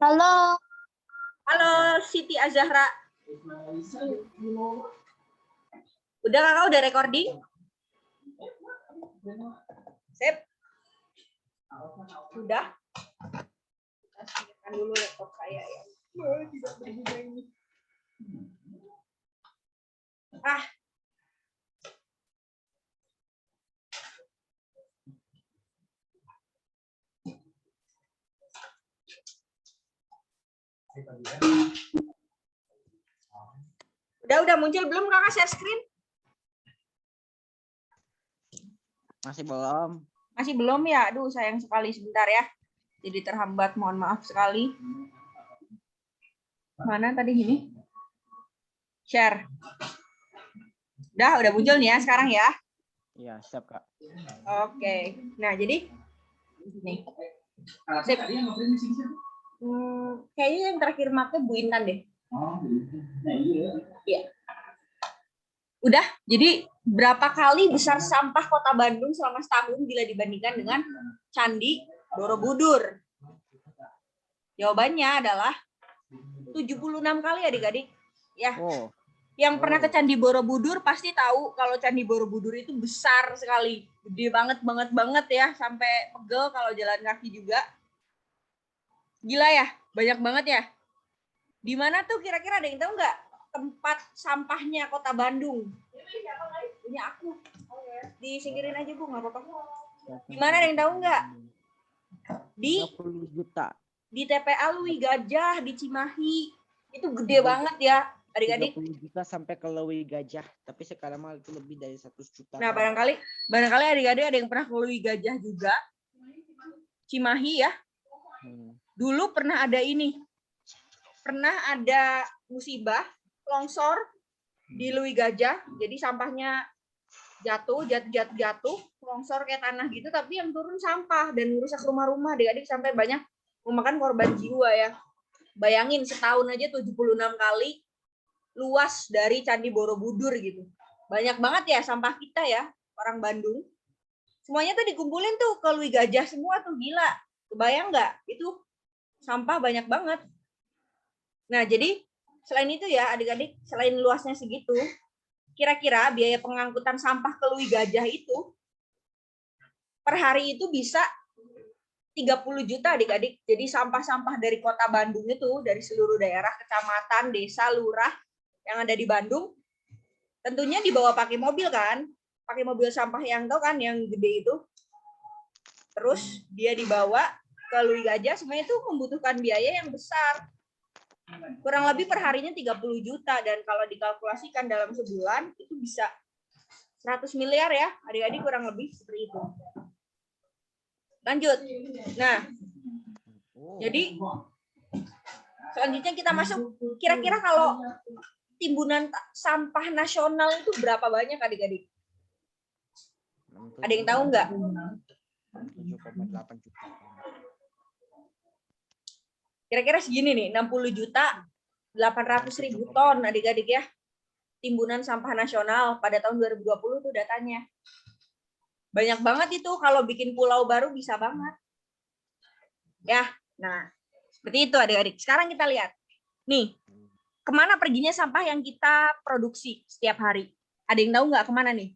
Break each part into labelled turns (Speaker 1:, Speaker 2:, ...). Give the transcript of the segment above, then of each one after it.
Speaker 1: Halo.
Speaker 2: Halo Siti Azahra. Udah kakak udah recording? Sip. Udah. Kita dulu laptop saya ya. Tidak berguna ini. Udah muncul belum kakak share screen?
Speaker 3: Masih belum.
Speaker 2: Masih belum ya? Aduh sayang sekali, sebentar ya. Jadi terhambat, mohon maaf sekali. Mana tadi ini? Share. Udah muncul nih ya sekarang ya?
Speaker 3: Iya, siap Kak.
Speaker 2: Oke. Nah, jadi nih. Sip. Kayaknya yang terakhir make Bu Intan deh. Iya. Udah, jadi berapa kali besar sampah Kota Bandung selama setahun bila dibandingkan dengan Candi Borobudur? Jawabannya adalah 76 kali adik-adik. Ya.
Speaker 3: Oh.
Speaker 2: Yang pernah ke Candi Borobudur pasti tahu kalau Candi Borobudur itu besar sekali. Gede banget ya, sampai pegel kalau jalan kaki juga. Gila ya, banyak banget ya. Di mana tuh kira-kira ada yang tahu nggak tempat sampahnya Kota Bandung? Ini aku. Disingkirin aja Bu, nggak apa-apa. Di mana ada yang tahu nggak? Di
Speaker 3: 20 juta.
Speaker 2: Di TPA Lui Gajah di Cimahi. Itu gede banget ya, adik-adik.
Speaker 3: 30 juta sampai ke Lewi Gajah, tapi sekarang mah itu lebih dari 100 juta.
Speaker 2: Nah, barangkali adik-adik ada yang pernah ke Lui Gajah juga. Cimahi ya. Dulu pernah ada ini. Pernah ada musibah longsor di Lui Gajah, jadi sampahnya jatuh, longsor kayak tanah gitu, tapi yang turun sampah dan merusak rumah-rumah, adik-adik sampai banyak memakan korban jiwa ya. Bayangin setahun aja 76 kali luas dari Candi Borobudur gitu. Banyak banget ya sampah kita ya, orang Bandung. Semuanya tuh dikumpulin tuh ke Lui Gajah semua tuh, gila. Kebayang nggak? Itu sampah banyak banget. Nah, jadi selain itu ya adik-adik, selain luasnya segitu, kira-kira biaya pengangkutan sampah ke Lui Gajah itu per hari itu bisa 30 juta adik-adik. Jadi sampah-sampah dari Kota Bandung itu, dari seluruh daerah, kecamatan, desa, lurah yang ada di Bandung, tentunya dibawa pakai mobil kan, pakai mobil sampah yang tahu kan, yang gede itu. Terus dia dibawa ke Lui Gajah, semuanya itu membutuhkan biaya yang besar. Kurang lebih perharinya 30 juta, dan kalau dikalkulasikan dalam sebulan itu bisa 100 miliar ya, adik-adik, kurang lebih seperti itu. Lanjut. Nah, jadi selanjutnya kita masuk, kira-kira kalau timbunan sampah nasional itu berapa banyak adik-adik? Ada yang tahu nggak?
Speaker 3: 7,8 juta.
Speaker 2: Kira-kira segini nih, 60.800.000 ton adik-adik ya. Timbunan sampah nasional pada tahun 2020 tuh datanya. Banyak banget itu, kalau bikin pulau baru bisa banget. Ya, nah seperti itu adik-adik. Sekarang kita lihat. Nih, kemana perginya sampah yang kita produksi setiap hari? Ada yang tahu nggak kemana nih?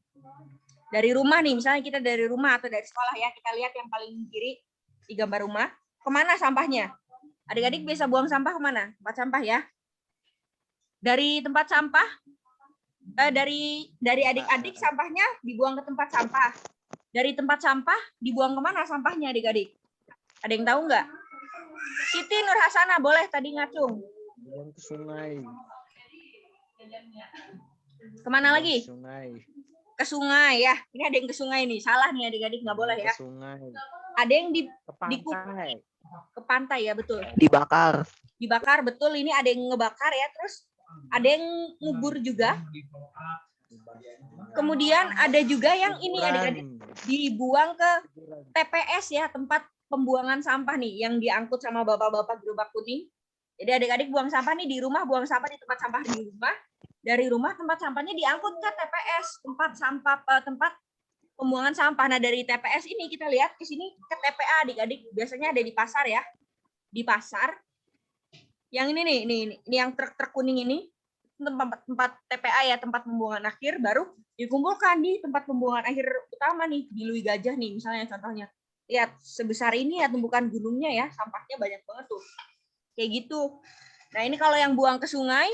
Speaker 2: Dari rumah nih, misalnya kita dari rumah atau dari sekolah ya, kita lihat yang paling kiri di gambar rumah. Kemana sampahnya? Adik-adik bisa buang sampah kemana? Tempat sampah ya. Dari tempat sampah, dari adik-adik sampahnya dibuang ke tempat sampah. Dari tempat sampah dibuang kemana sampahnya adik-adik? Ada yang tahu nggak? Siti Nur Hasanah, boleh tadi ngacung.
Speaker 3: Buang ke sungai.
Speaker 2: Kemana lagi?
Speaker 3: Sungai.
Speaker 2: Ke sungai ya. Ini ada yang ke sungai nih. Salah nih adik-adik, nggak boleh ya.
Speaker 3: Ke sungai.
Speaker 2: Ada yang ke pantai ya, betul. Dibakar, betul. Ini ada yang ngebakar ya. Terus ada yang ngubur juga. Kemudian ada juga yang ini adik-adik dibuang ke TPS ya, tempat pembuangan sampah nih, yang diangkut sama bapak-bapak gerobak kuning. Jadi adik-adik buang sampah nih di rumah, buang sampah di tempat sampah di rumah. Dari rumah tempat sampahnya diangkut ke TPS, tempat pembuangan sampah. Nah, dari TPS ini kita lihat ke sini ke TPA adik-adik. Biasanya ada di pasar ya. Di pasar Yang ini nih, ini yang truk kuning ini tempat TPA ya, tempat pembuangan akhir, baru dikumpulkan di tempat pembuangan akhir utama nih di Lui Gajah nih misalnya contohnya. Lihat sebesar ini ya tumbukan gunungnya ya, sampahnya banyak banget tuh. Kayak gitu. Nah ini kalau yang buang ke sungai,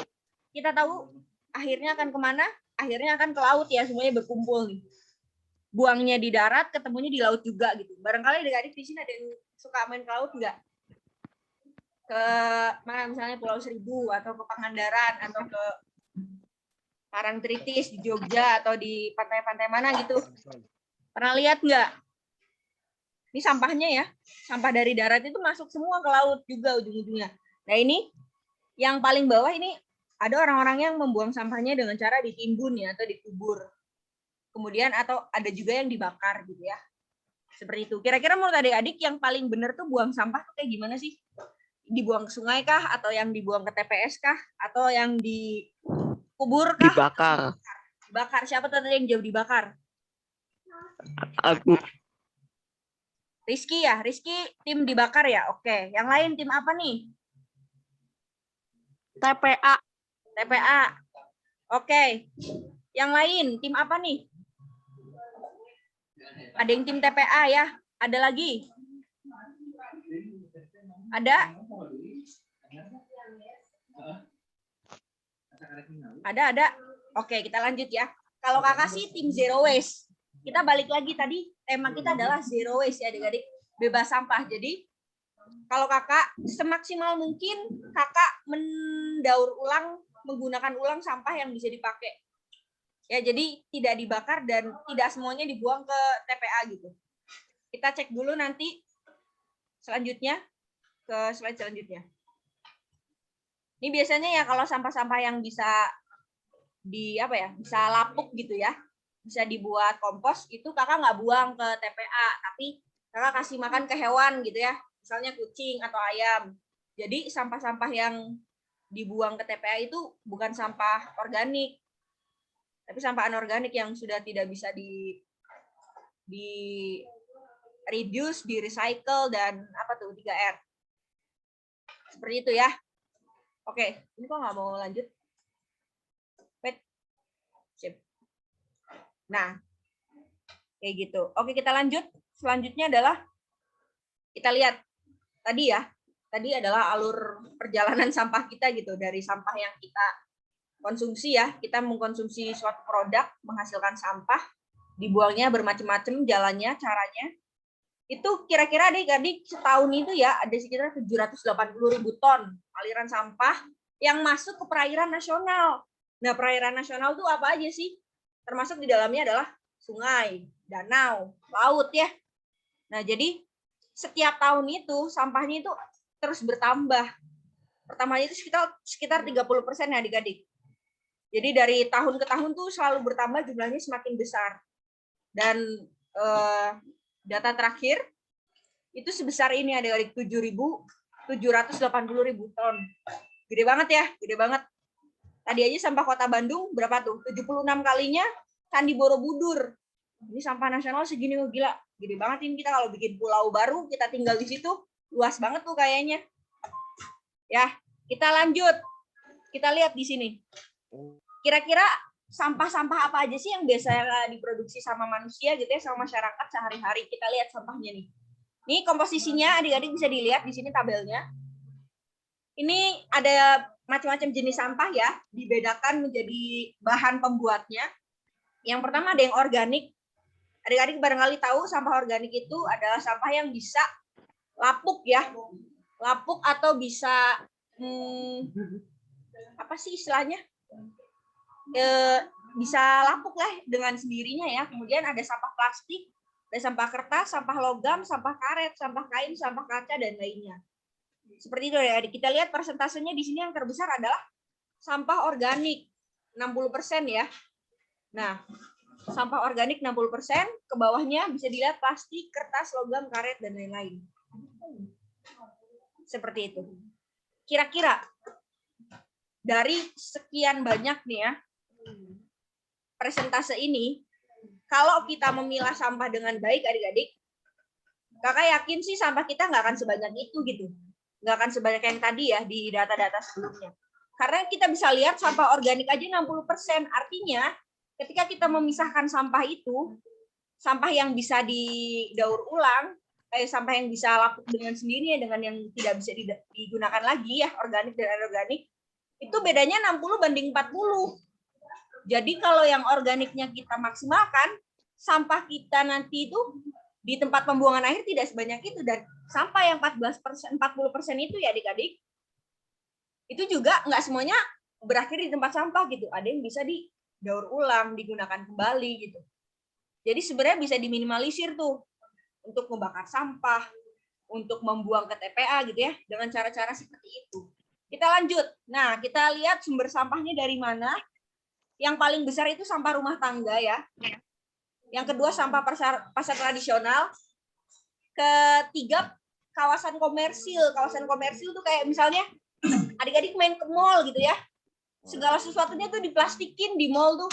Speaker 2: kita tahu akhirnya akan kemana? Akhirnya akan ke laut ya, semuanya berkumpul nih. Buangnya di darat, ketemunya di laut juga gitu. Barangkali adik-adik di sini ada yang suka main ke laut nggak? Ke mana misalnya Pulau Seribu atau ke Pangandaran atau ke Parangtritis di Jogja atau di pantai-pantai mana gitu. Pernah lihat nggak? Ini sampahnya ya. Sampah dari darat itu masuk semua ke laut juga ujung-ujungnya. Nah ini yang paling bawah ini ada orang-orang yang membuang sampahnya dengan cara ditimbun ya atau dikubur. Kemudian atau ada juga yang dibakar gitu ya. Seperti itu. Kira-kira menurut adik-adik yang paling benar tuh buang sampah tuh kayak gimana sih? Dibuang ke sungai kah? Atau yang dibuang ke TPS kah? Atau yang dikubur kah?
Speaker 1: Dibakar.
Speaker 2: Dibakar. Siapa tadi yang jauh dibakar?
Speaker 1: Aku.
Speaker 2: Rizky ya? Rizky tim dibakar ya? Oke. Yang lain tim apa nih?
Speaker 1: TPA.
Speaker 2: TPA. Oke. Yang lain tim apa nih? Ada yang tim TPA ya? Ada lagi? Ada? Ada. Oke, kita lanjut ya. Kalau kakak sih tim zero waste. Kita balik lagi tadi, tema kita adalah zero waste ya adik-adik. Bebas sampah. Jadi, kalau kakak semaksimal mungkin kakak mendaur ulang, menggunakan ulang sampah yang bisa dipakai. Ya, jadi tidak dibakar dan tidak semuanya dibuang ke TPA gitu. Kita cek dulu nanti selanjutnya ke slide selanjutnya. Ini biasanya ya kalau sampah-sampah yang bisa bisa lapuk gitu ya, bisa dibuat kompos, itu kakak nggak buang ke TPA, tapi kakak kasih makan ke hewan gitu ya, misalnya kucing atau ayam. Jadi sampah-sampah yang dibuang ke TPA itu bukan sampah organik, tapi sampah anorganik yang sudah tidak bisa di reduce, di recycle, dan 3R. Seperti itu ya. Oke, ini kok nggak mau lanjut? Sip. Nah, kayak gitu. Oke, kita lanjut. Selanjutnya adalah kita lihat tadi ya. Tadi adalah alur perjalanan sampah kita gitu, dari sampah yang kita konsumsi ya. Kita mengkonsumsi suatu produk, menghasilkan sampah, dibuangnya bermacam-macam jalannya, caranya. Itu kira-kira adik-adik setahun itu ya ada sekitar 780.000 ton aliran sampah yang masuk ke perairan nasional. Nah, perairan nasional itu apa aja sih? Termasuk di dalamnya adalah sungai, danau, laut ya. Nah, jadi setiap tahun itu sampahnya itu terus bertambah. Pertamanya itu sekitar 30% ya adik-adik. Jadi dari tahun ke tahun tuh selalu bertambah, jumlahnya semakin besar. Dan data terakhir itu sebesar ini adik-adik, 780.000 ton. Gede banget ya, gede banget. Tadi aja sampah Kota Bandung berapa tuh? 76 kalinya Candi Borobudur. Ini sampah nasional segini, oh gila. Gede banget ini, kita kalau bikin pulau baru, kita tinggal di situ, luas banget tuh kayaknya. Ya, kita lanjut. Kita lihat di sini. Kira-kira sampah-sampah apa aja sih yang biasa diproduksi sama manusia gitu ya, sama masyarakat sehari-hari. Kita lihat sampahnya nih. Ini komposisinya adik-adik bisa dilihat di sini tabelnya. Ini ada macam-macam jenis sampah ya, dibedakan menjadi bahan pembuatnya. Yang pertama ada yang organik. Adik-adik barangkali tahu sampah organik itu adalah sampah yang bisa lapuk ya. Lapuk atau bisa apa sih istilahnya? Bisa lapuk lah dengan sendirinya ya. Kemudian ada sampah plastik, ada sampah kertas, sampah logam, sampah karet, sampah kain, sampah kaca, dan lainnya. Seperti itu ya. Kita lihat persentasenya di sini yang terbesar adalah sampah organik, 60% ya. Nah, sampah organik 60%, ke bawahnya bisa dilihat plastik, kertas, logam, karet, dan lain-lain. Seperti itu. Kira-kira dari sekian banyak nih ya, persentase ini, kalau kita memilah sampah dengan baik adik-adik, kakak yakin sih sampah kita nggak akan sebanyak itu gitu. nggak akan sebanyak yang tadi ya di data-data sebelumnya. Karena kita bisa lihat sampah organik aja 60%. Artinya ketika kita memisahkan sampah itu, sampah yang bisa didaur ulang, sampah yang bisa lapuk dengan sendirinya dengan yang tidak bisa digunakan lagi ya, organik dan anorganik, itu bedanya 60 banding 40. Jadi kalau yang organiknya kita maksimalkan, sampah kita nanti itu di tempat pembuangan akhir tidak sebanyak itu, dan sampah yang 14%, 40% itu ya adik-adik, itu juga nggak semuanya berakhir di tempat sampah gitu. Ada yang bisa didaur ulang, digunakan kembali gitu. Jadi sebenarnya bisa diminimalisir tuh untuk membakar sampah, untuk membuang ke TPA gitu ya, dengan cara-cara seperti itu. Kita lanjut. Nah, kita lihat sumber sampahnya dari mana. Yang paling besar itu sampah rumah tangga ya. Yang kedua sampah pasar tradisional. Ketiga kawasan komersil. Kawasan komersil tuh kayak misalnya adik-adik main ke mall gitu ya. Segala sesuatunya tuh diplastikin di mall tuh.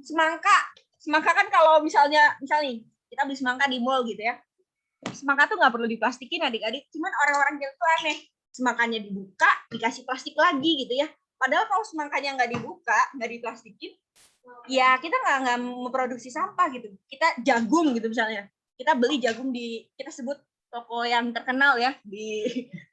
Speaker 2: Semangka kan kalau misalnya nih, kita beli semangka di mall gitu ya. Semangka tuh nggak perlu diplastikin adik-adik. Cuman orang-orang Jawa tuh aneh. Semangkanya dibuka, dikasih plastik lagi gitu ya. Padahal kalau semangkanya nggak dibuka, nggak diplastikin, ya kita nggak memproduksi sampah gitu. Kita jagung gitu misalnya. Kita beli jagung kita sebut toko yang terkenal ya di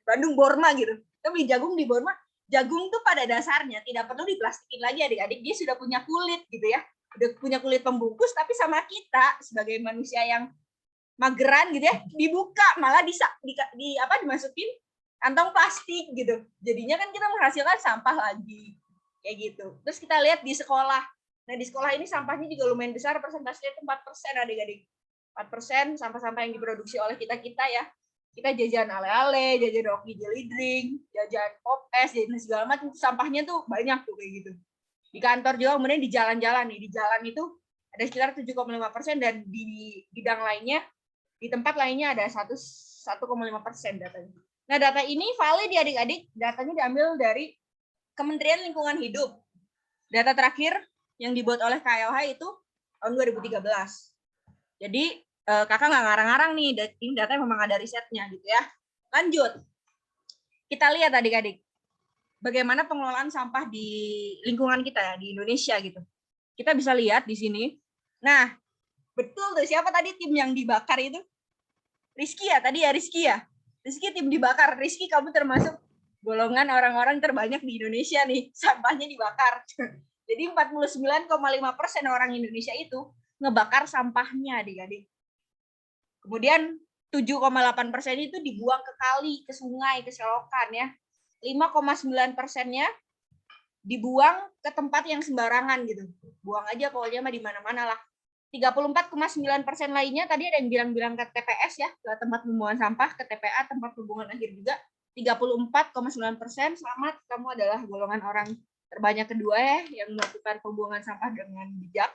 Speaker 2: Bandung, Borma gitu. Kita beli jagung di Borma. Jagung tuh pada dasarnya tidak perlu diplastikin lagi adik-adik. Dia sudah punya kulit gitu ya. Udah punya kulit pembungkus, tapi sama kita sebagai manusia yang mageran gitu ya, dibuka malah dimasukin kantong plastik gitu. Jadinya kan kita menghasilkan sampah lagi kayak gitu. Terus kita lihat di sekolah. Nah, di sekolah ini sampahnya juga lumayan besar, persentasenya itu 4% adik-adik. 4% sampah-sampah yang diproduksi oleh kita-kita ya. Kita jajan ale-ale, jajan Rocky Jelly Drink, jajan Pop Es, jajan segala macam, sampahnya tuh banyak tuh kayak gitu. Di kantor juga, kemudian di jalan-jalan nih. Di jalan itu ada sekitar 7,5% dan di bidang lainnya, di tempat lainnya ada 1,5% datanya. Nah, data ini valid ya adik-adik. Datanya diambil dari Kementerian Lingkungan Hidup. Data terakhir yang dibuat oleh KLH itu tahun 2013. Jadi kakak nggak ngarang-ngarang nih. Ini data memang ada risetnya gitu ya. Lanjut. Kita lihat adik-adik. Bagaimana pengelolaan sampah di lingkungan kita ya, di Indonesia gitu. Kita bisa lihat di sini. Nah, betul tuh, siapa tadi tim yang dibakar itu? Rizky ya, tadi ya Rizky ya. Rizky tim dibakar. Rizky, kamu termasuk golongan orang-orang terbanyak di Indonesia nih, sampahnya dibakar. Jadi 49,5% orang Indonesia itu ngebakar sampahnya, adik-adik. Kemudian 7,8% itu dibuang ke kali, ke sungai, ke selokan ya. 5,9%-nya dibuang ke tempat yang sembarangan gitu. Buang aja pokoknya mah di mana-mana lah. 34,9% lainnya tadi ada yang bilang ke TPS ya, ke tempat pembuangan sampah, ke TPA, tempat pembuangan akhir juga. 34,9%. Selamat, kamu adalah golongan orang terbanyak kedua ya yang melakukan pembuangan sampah dengan bijak.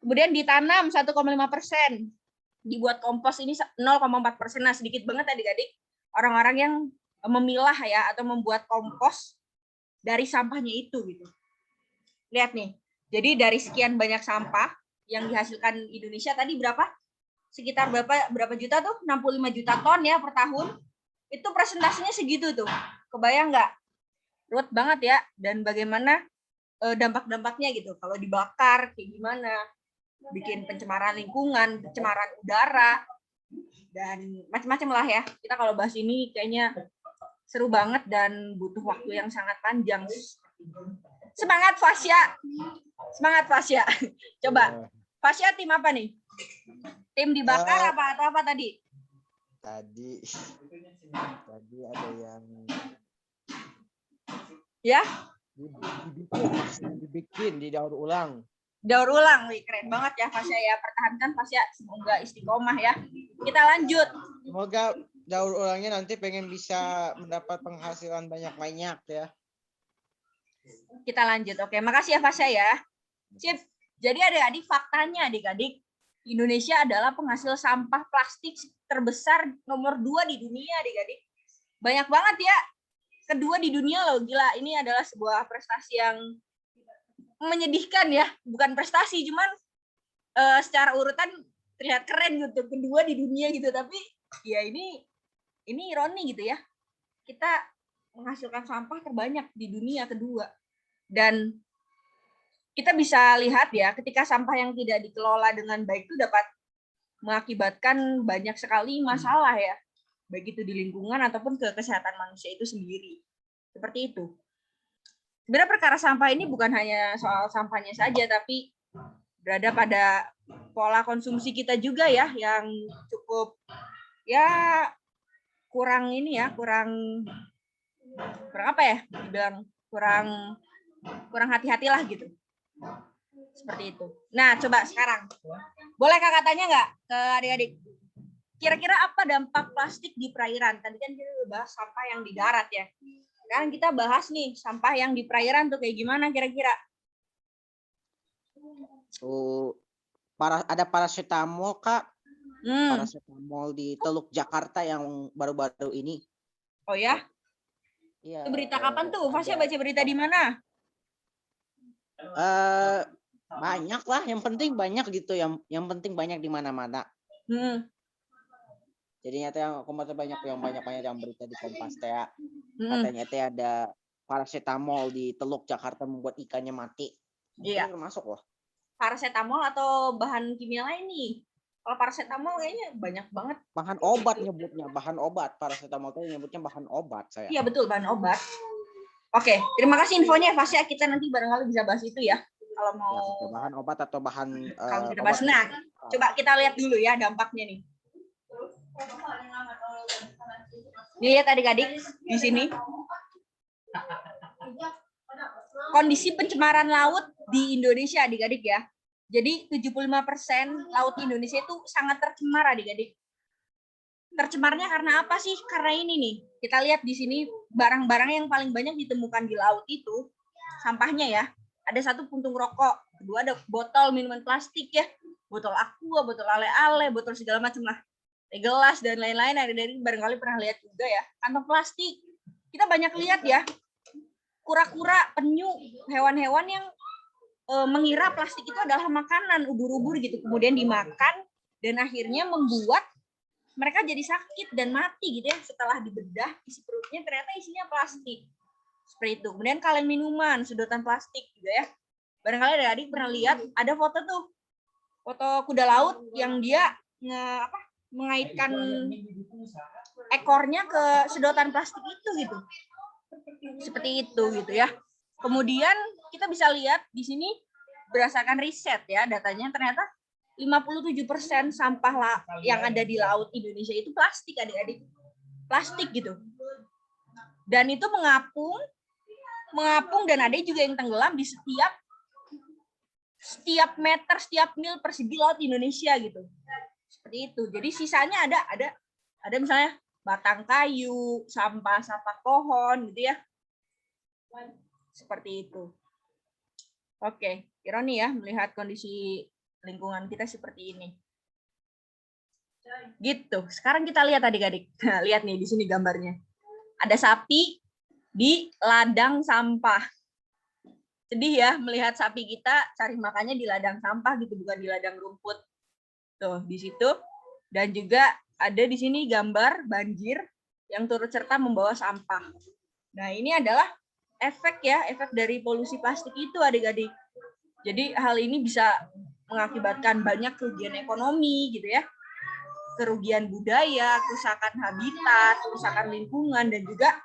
Speaker 2: Kemudian ditanam 1,5%. Dibuat kompos ini 0,4%. Nah, sedikit banget adik-adik orang-orang yang memilah ya atau membuat kompos dari sampahnya itu gitu. Lihat nih. Jadi dari sekian banyak sampah yang dihasilkan Indonesia tadi berapa? Sekitar berapa juta tuh? 65 juta ton ya per tahun. Itu presentasinya segitu tuh. Kebayang nggak? Ruwet banget ya. Dan bagaimana dampak-dampaknya gitu. Kalau dibakar kayak gimana? Bikin pencemaran lingkungan, pencemaran udara, dan macam-macam lah ya. Kita kalau bahas ini kayaknya seru banget dan butuh waktu yang sangat panjang. Semangat Fasya. Semangat Fasya. Coba. Fasya tim apa nih? Tim dibakar atau apa tadi?
Speaker 3: Tadi ada yang
Speaker 2: ya
Speaker 3: dibikin didaur ulang.
Speaker 2: Daur ulang, wih, keren banget ya Fasya ya. Pertahankan Fasya, semoga istiqomah ya. Kita lanjut.
Speaker 3: Semoga daur ulangnya nanti pengen bisa mendapat penghasilan banyak-banyak ya.
Speaker 2: Kita lanjut. Oke, makasih ya Fasya ya. Sip. Jadi adik-adik, faktanya adik-adik, Indonesia adalah penghasil sampah plastik terbesar nomor 2 di dunia adik-adik. Banyak banget ya. Kedua di dunia loh, gila. Ini adalah sebuah prestasi yang menyedihkan ya. Bukan prestasi, cuman secara urutan terlihat keren gitu. Kedua di dunia gitu. Tapi ya ini ironi gitu ya. kita menghasilkan sampah terbanyak di dunia kedua. Dan kita bisa lihat ya, ketika sampah yang tidak dikelola dengan baik itu dapat mengakibatkan banyak sekali masalah ya, baik itu di lingkungan ataupun ke kesehatan manusia itu sendiri. Seperti itu. Sebenarnya perkara sampah ini bukan hanya soal sampahnya saja, tapi berada pada pola konsumsi kita juga ya, yang cukup ya kurang ini ya, kurang apa ya, dibilang kurang hati-hatilah gitu. Seperti itu. Nah, coba sekarang. Boleh kakak tanya nggak ke adik-adik? Kira-kira apa dampak plastik di perairan? Tadi kan kita udah bahas sampah yang di darat ya. Sekarang kita bahas nih, sampah yang di perairan tuh kayak gimana kira-kira?
Speaker 3: Ada paracetamol, Kak.
Speaker 2: Hmm.
Speaker 3: Paracetamol di Teluk Jakarta yang baru-baru ini.
Speaker 2: Oh ya?
Speaker 3: Iya.
Speaker 2: Itu berita kapan tuh? Fasya baca berita di mana?
Speaker 3: Banyak lah, yang penting banyak gitu, yang penting banyak di mana-mana. Jadinya teh aku baca banyak yang berita di Kompas teh. Katanya teh ada paracetamol di Teluk Jakarta membuat ikannya mati.
Speaker 2: Iya.
Speaker 3: Itu termasuk loh.
Speaker 2: Paracetamol atau bahan kimia lain nih? Kalau paracetamol kayaknya banyak banget.
Speaker 3: Bahan obat nyebutnya, bahan obat. Paracetamol itu nyebutnya bahan obat saya.
Speaker 2: Iya betul, bahan obat. Oke, terima kasih infonya Fasya. Kita nanti barangkali bisa bahas itu ya. Kalau mau
Speaker 3: ya, bahan obat atau bahan
Speaker 2: kalau kita bahas. Nah, coba kita lihat dulu ya dampaknya nih. Lihat adik-adik di sini. Kondisi pencemaran laut di Indonesia adik-adik ya. Jadi 75% laut Indonesia itu sangat tercemar adik-adik. Tercemarnya karena apa sih? Karena ini nih. Kita lihat di sini barang-barang yang paling banyak ditemukan di laut itu sampahnya ya. Ada satu puntung rokok, kedua ada botol minuman plastik ya, botol aqua, botol ale-ale, botol segala macam lah, gelas dan lain-lain. Ada dari barangkali pernah lihat juga ya, kantong plastik. Kita banyak lihat ya, kura-kura, penyu, hewan-hewan yang mengira plastik itu adalah makanan, ubur-ubur gitu, kemudian dimakan dan akhirnya membuat mereka jadi sakit dan mati gitu ya. Setelah dibedah isi perutnya ternyata isinya plastik. Seperti itu. Kemudian kaleng minuman, sedotan plastik juga ya. Barangkali adik-adik pernah lihat ada foto tuh, foto kuda laut yang dia mengaitkan ekornya ke sedotan plastik itu gitu. Seperti itu gitu ya. Kemudian kita bisa lihat di sini berdasarkan riset ya, datanya ternyata 57% sampah yang ada di laut Indonesia itu plastik adik-adik. Plastik gitu. Dan itu mengapung dan ada juga yang tenggelam di setiap meter, setiap mil persegi laut Indonesia gitu. Seperti itu. Jadi sisanya ada misalnya batang kayu, sampah pohon gitu ya. Seperti itu. Oke, ironi ya melihat kondisi lingkungan kita seperti ini. Gitu. Sekarang kita lihat adik-adik. Nah, lihat nih di sini gambarnya. Ada sapi di ladang sampah. Sedih ya melihat sapi kita cari makannya di ladang sampah gitu, bukan di ladang rumput. Tuh, di situ. Dan juga ada di sini gambar banjir yang turut serta membawa sampah. Nah, ini adalah efek dari polusi plastik itu adik-adik. Jadi hal ini bisa mengakibatkan banyak kerugian ekonomi gitu ya, kerugian budaya, kerusakan habitat, kerusakan lingkungan, dan juga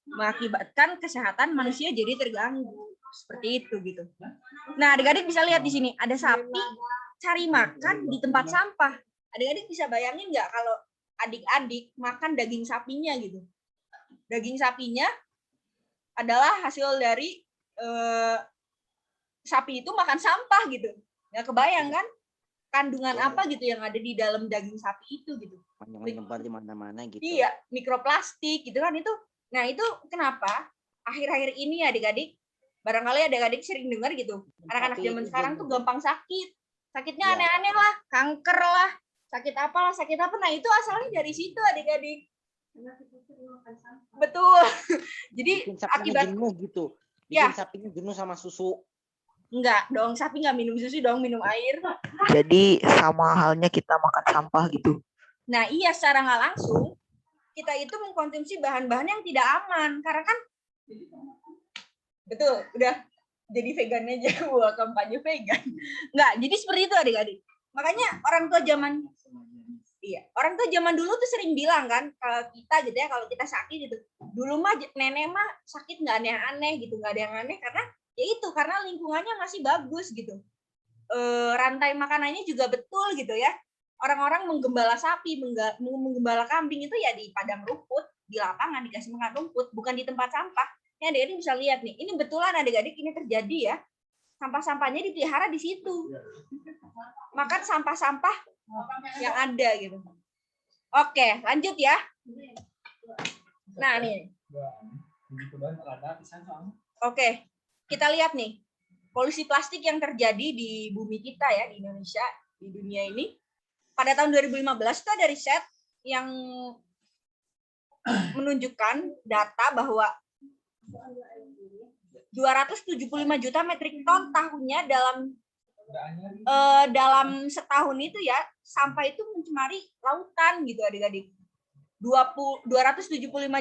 Speaker 2: mengakibatkan kesehatan manusia jadi terganggu. Seperti itu gitu. Nah, adik-adik bisa lihat di sini ada sapi cari makan di tempat sampah. Adik-adik bisa bayangin nggak kalau adik-adik makan daging sapinya gitu? Daging sapinya adalah hasil dari sapi itu makan sampah gitu. Nggak kebayang kan kandungan apa gitu yang ada di dalam daging sapi itu gitu.
Speaker 3: Menyebar di mana-mana gitu.
Speaker 2: Iya, mikroplastik gitu kan itu. Nah, itu kenapa akhir-akhir ini adik-adik, barangkali adik-adik sering dengar gitu, anak-anak zaman sekarang tuh gampang sakit. Sakitnya aneh-aneh lah, kanker lah, sakit apa. Nah, itu asalnya dari situ adik-adik. Betul. Jadi akibat
Speaker 3: jenuh gitu. Bikin sapinya jenuh sama susu.
Speaker 2: Enggak dong, sapi nggak minum susu dong, minum air.
Speaker 1: Jadi sama halnya kita makan sampah gitu.
Speaker 2: Nah iya, secara nggak langsung kita itu mengkonsumsi bahan-bahan yang tidak aman. Karena kan, betul, udah jadi vegan aja, gua kampanye vegan. Enggak, jadi seperti itu adik-adik. Makanya orang tua zaman dulu tuh sering bilang kan, kalau kita gitu ya, kalau kita sakit gitu, dulu mah nenek mah sakit nggak aneh-aneh gitu, nggak ada yang aneh karena ya itu karena lingkungannya masih bagus gitu. Rantai makanannya juga betul gitu ya. Orang-orang menggembala sapi, menggembala kambing itu ya di padang rumput, di lapangan dikasih makan rumput, bukan di tempat sampah. Ini adik-adik bisa lihat nih, ini betulan adik-adik ini terjadi ya. Sampah-sampahnya dipelihara di situ. Makan sampah-sampah yang ada gitu. Oke, lanjut ya. Nah, nih. Oke, kita lihat nih. Polusi plastik yang terjadi di bumi kita ya, di Indonesia, di dunia ini. Pada tahun 2015 itu ada riset yang menunjukkan data bahwa 275 juta metrik ton tahunnya dalam setahun itu ya, sampah itu mencemari lautan gitu adik-adik. 275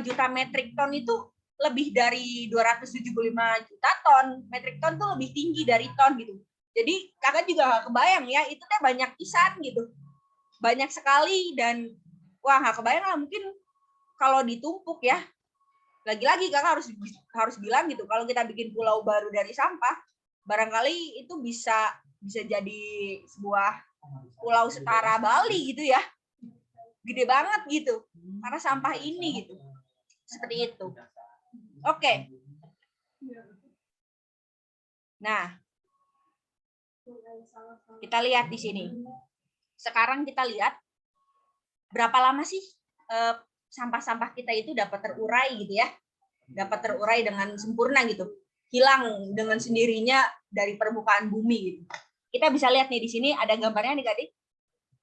Speaker 2: juta metrik ton itu lebih dari 275 juta ton. Metrik ton tuh lebih tinggi dari ton gitu. Jadi kakak juga gak kebayang ya, itu teh banyak pisan gitu. Banyak sekali dan wah gak kebayang lah, mungkin kalau ditumpuk ya. Lagi-lagi kakak harus bilang gitu, kalau kita bikin pulau baru dari sampah, barangkali itu bisa jadi sebuah pulau setara Bali gitu ya. Gede banget gitu. Karena sampah ini gitu. Seperti itu. Oke. Nah, kita lihat di sini. Sekarang kita lihat berapa lama sih sampah-sampah kita itu dapat terurai gitu ya. Dapat terurai dengan sempurna gitu. Hilang dengan sendirinya dari permukaan bumi gitu. Kita bisa lihat nih di sini ada gambarnya adik-adik.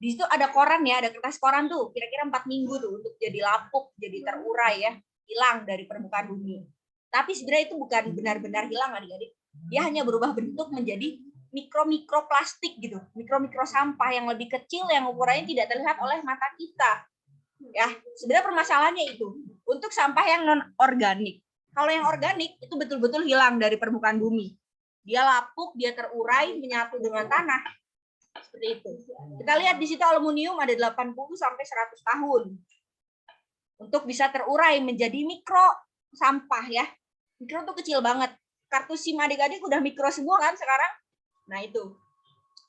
Speaker 2: Di situ ada koran ya, ada kertas koran tuh, kira-kira 4 minggu tuh untuk jadi lapuk, jadi terurai ya, hilang dari permukaan bumi. Tapi sebenarnya itu bukan benar-benar hilang adik-adik. Dia hanya berubah bentuk menjadi mikro-mikroplastik gitu, mikro-mikro sampah yang lebih kecil yang ukurannya tidak terlihat oleh mata kita. Ya, sebenarnya permasalahannya itu untuk sampah yang non organik. Kalau yang organik itu betul-betul hilang dari permukaan bumi. Dia lapuk, dia terurai, menyatu dengan tanah. Seperti itu. Kita lihat di situ aluminium ada 80 sampai 100 tahun untuk bisa terurai menjadi mikro sampah ya. Mikro tuh kecil banget. Kartu SIM adik-adik udah mikro semua kan sekarang. Nah itu.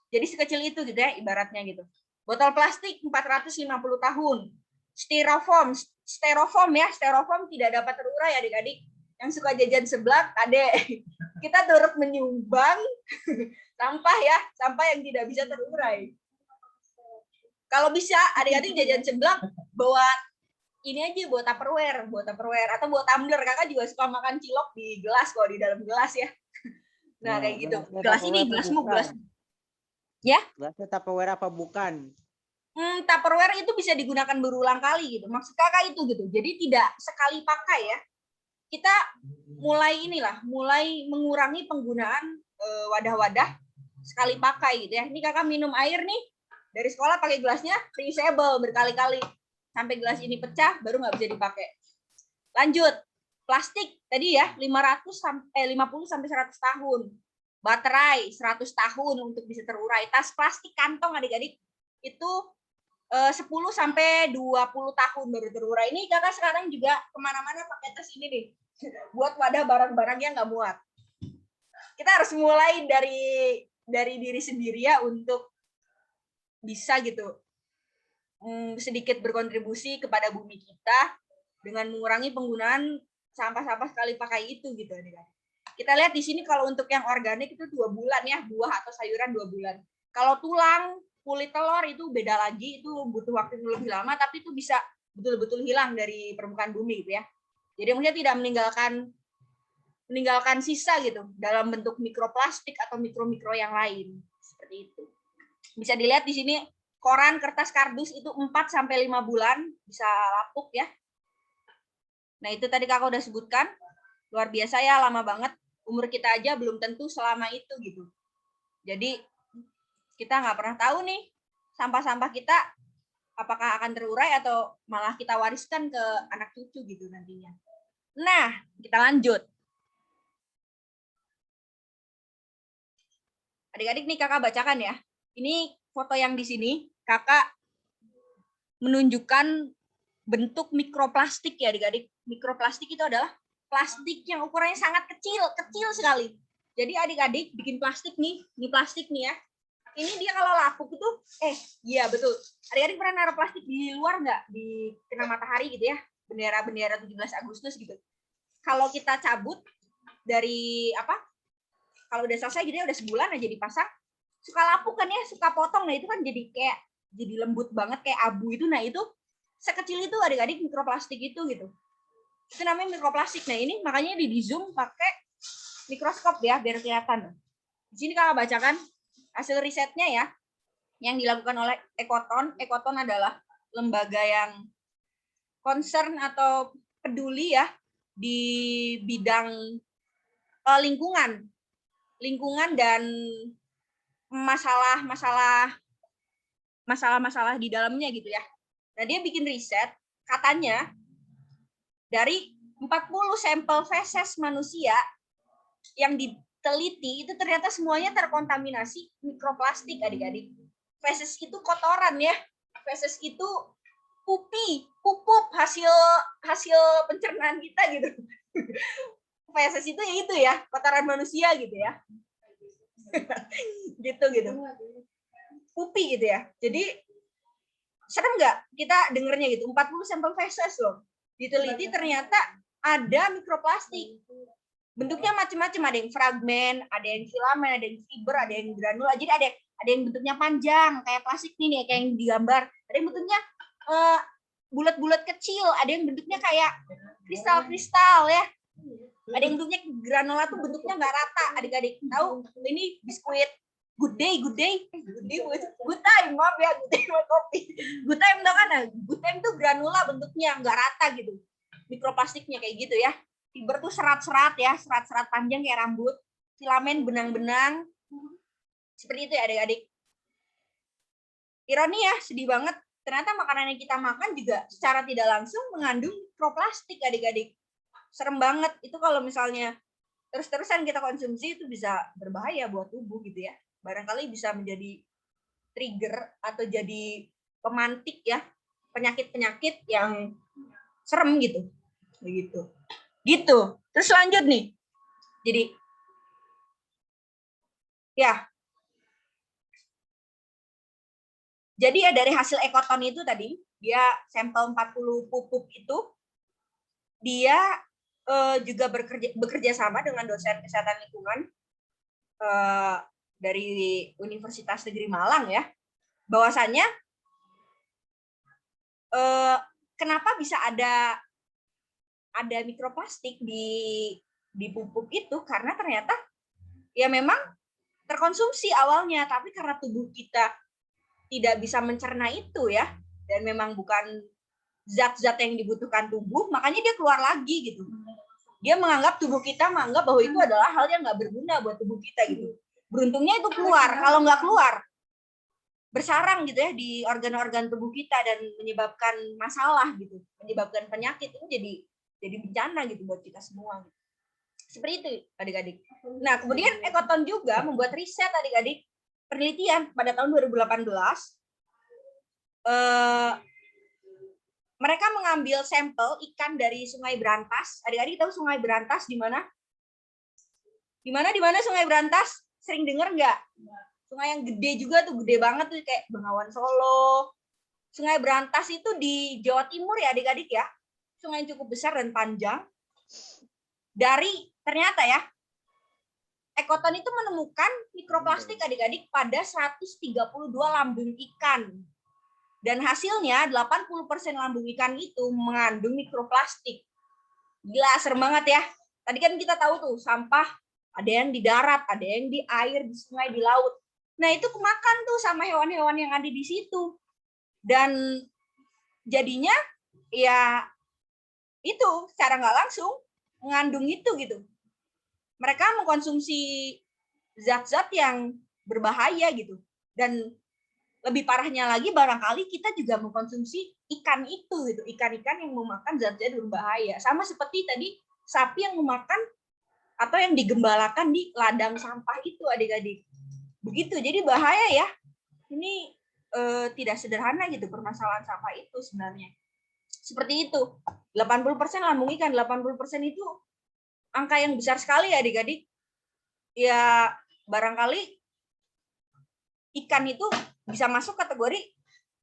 Speaker 2: Jadi sekecil itu gitu ya ibaratnya gitu. Botol plastik 450 tahun. Styrofoam ya, styrofoam tidak dapat terurai adik-adik. Yang suka jajan seblak, adek. Kita turut menyumbang sampah ya, sampah yang tidak bisa terurai. Kalau bisa adik-adik jajan seblak bawa ini aja, bawa Tupperware atau bawa tumbler. Kakak juga suka makan cilok di gelas kok, di dalam gelas ya. Nah, kayak gitu. Gelas ini, gelasmu, gelas. Ya?
Speaker 3: Gelasnya Tupperware apa bukan?
Speaker 2: Tupperware itu bisa digunakan berulang kali gitu. Maksud kakak itu gitu. Jadi tidak sekali pakai ya. Kita mulai mengurangi penggunaan wadah-wadah sekali pakai gitu ya. Ini kakak minum air nih dari sekolah pakai gelasnya reusable berkali-kali sampai gelas ini pecah baru nggak bisa dipakai. Lanjut, plastik tadi ya 50 sampai 100 tahun. Baterai 100 tahun untuk bisa terurai. Tas plastik kantong adik-adik itu 10 sampai 20 tahun baru terurai. Ini kakak sekarang juga kemana-mana pakai tas ini nih. Buat wadah barang-barangnya nggak muat. Kita harus mulai dari diri sendiri ya untuk bisa gitu sedikit berkontribusi kepada bumi kita dengan mengurangi penggunaan sampah-sampah sekali pakai itu gitu. Kita lihat di sini kalau untuk yang organik itu 2 bulan ya, buah atau sayuran 2 bulan. Kalau tulang, kulit telur itu beda lagi, itu butuh waktu lebih lama, tapi itu bisa betul-betul hilang dari permukaan bumi gitu ya. Jadi maksudnya tidak meninggalkan sisa gitu dalam bentuk mikroplastik atau mikro-mikro yang lain. Seperti itu. Bisa dilihat di sini koran, kertas, kardus itu 4 sampai 5 bulan bisa lapuk ya. Nah, itu tadi kakak udah sebutkan. Luar biasa ya, lama banget. Umur kita aja belum tentu selama itu gitu. Jadi kita nggak pernah tahu nih sampah-sampah kita apakah akan terurai atau malah kita wariskan ke anak cucu gitu nantinya. Nah, kita lanjut. Adik-adik nih kakak bacakan ya. Ini foto yang di sini kakak menunjukkan bentuk mikroplastik ya adik-adik. Mikroplastik itu adalah plastik yang ukurannya sangat kecil, kecil sekali. Jadi adik-adik bikin plastik nih, ini plastik nih ya. Ini dia kalau lapuk itu, iya betul. Adik-adik pernah naruh plastik di luar nggak? Di kena matahari gitu ya, bendera-bendera 17 Agustus gitu. Kalau kita cabut dari kalau udah selesai gitu ya, udah sebulan aja dipasang, suka lapuk kan ya, suka potong. Nah itu kan jadi lembut banget kayak abu itu. Nah itu sekecil itu adik-adik mikroplastik itu gitu. Itu namanya mikroplastik. Nah ini makanya di zoom pakai mikroskop ya biar kelihatan. Di sini kakak bacakan hasil risetnya ya, yang dilakukan oleh Ekoton. Ekoton adalah lembaga yang concern atau peduli ya di bidang lingkungan dan masalah-masalah di dalamnya gitu ya. Nah, dia bikin riset, katanya dari 40 sampel feses manusia yang diteliti itu ternyata semuanya terkontaminasi mikroplastik adik-adik. Feses itu kotoran ya. Feses itu pupuk hasil pencernaan kita gitu. Feses itu ya itu ya, kotoran manusia gitu ya. gitu. Pupi gitu ya. Jadi serem nggak kita dengernya gitu? 40 sampel feses loh. Diteliti ternyata ada mikroplastik. Bentuknya macam-macam, ada yang fragmen, ada yang filamen, ada yang fiber, ada yang granula. Jadi ada yang bentuknya panjang kayak plastik nih kayak yang digambar. Ada yang bentuknya bulat-bulat kecil, ada yang bentuknya kayak kristal-kristal ya. Ada yang bentuknya granula tuh bentuknya nggak rata. Adik-adik tahu ini biskuit good time, maaf ya, good time kopi. Good time tau kan? Good time tuh granula bentuknya nggak rata gitu. Mikroplastiknya kayak gitu ya. Fiber tuh serat-serat ya, serat-serat panjang kayak rambut. Filamen benang-benang. Seperti itu ya adik-adik. Ironi ya, sedih banget. Ternyata makanan yang kita makan juga secara tidak langsung mengandung mikroplastik adik-adik. Serem banget. Itu kalau misalnya terus-terusan kita konsumsi itu bisa berbahaya buat tubuh gitu ya. Barangkali bisa menjadi trigger atau jadi pemantik ya penyakit-penyakit yang serem gitu. Begitu. Gitu. Terus lanjut nih. Jadi ya. Jadi ya dari hasil Ekoton itu tadi, dia sampel 40 pupuk itu dia juga bekerja sama dengan dosen kesehatan lingkungan dari Universitas Negeri Malang ya. Bahwasannya kenapa bisa ada mikroplastik di pupuk itu, karena ternyata ya memang terkonsumsi awalnya, tapi karena tubuh kita tidak bisa mencerna itu ya, dan memang bukan zat-zat yang dibutuhkan tubuh, makanya dia keluar lagi gitu. Dia tubuh kita menganggap bahwa itu adalah hal yang nggak berguna buat tubuh kita gitu. Beruntungnya itu keluar. Kalau nggak keluar, bersarang gitu ya di organ-organ tubuh kita dan menyebabkan masalah gitu, menyebabkan penyakit. Itu jadi bencana gitu buat kita semua. Gitu. Seperti itu adik-adik. Nah kemudian Ekoton juga membuat riset adik-adik, penelitian pada tahun 2018. Mereka mengambil sampel ikan dari Sungai Berantas. Adik-adik tahu Sungai Berantas di mana? Di mana Sungai Berantas? Sering dengar nggak? Sungai yang gede juga tuh, gede banget tuh kayak Bengawan Solo. Sungai Berantas itu di Jawa Timur ya adik-adik ya. Sungai yang cukup besar dan panjang. Ternyata ya, Ekoton itu menemukan mikroplastik adik-adik pada 132 lambung ikan. Dan hasilnya 80% lambung ikan itu mengandung mikroplastik. Gila, serem banget ya. Tadi kan kita tahu tuh sampah ada yang di darat, ada yang di air, di sungai, di laut. Nah itu kemakan tuh sama hewan-hewan yang ada di situ. Dan jadinya ya itu secara nggak langsung mengandung itu gitu. Mereka mengkonsumsi zat-zat yang berbahaya gitu. Dan lebih parahnya lagi barangkali kita juga mengkonsumsi ikan itu gitu, ikan-ikan yang memakan zat-zat berbahaya. Sama seperti tadi sapi yang memakan atau yang digembalakan di ladang sampah itu adik-adik. Begitu, jadi bahaya ya. Ini tidak sederhana gitu permasalahan sampah itu sebenarnya. Seperti itu. 80% lambung ikan, 80% itu angka yang besar sekali ya adik-adik. Ya barangkali ikan itu bisa masuk kategori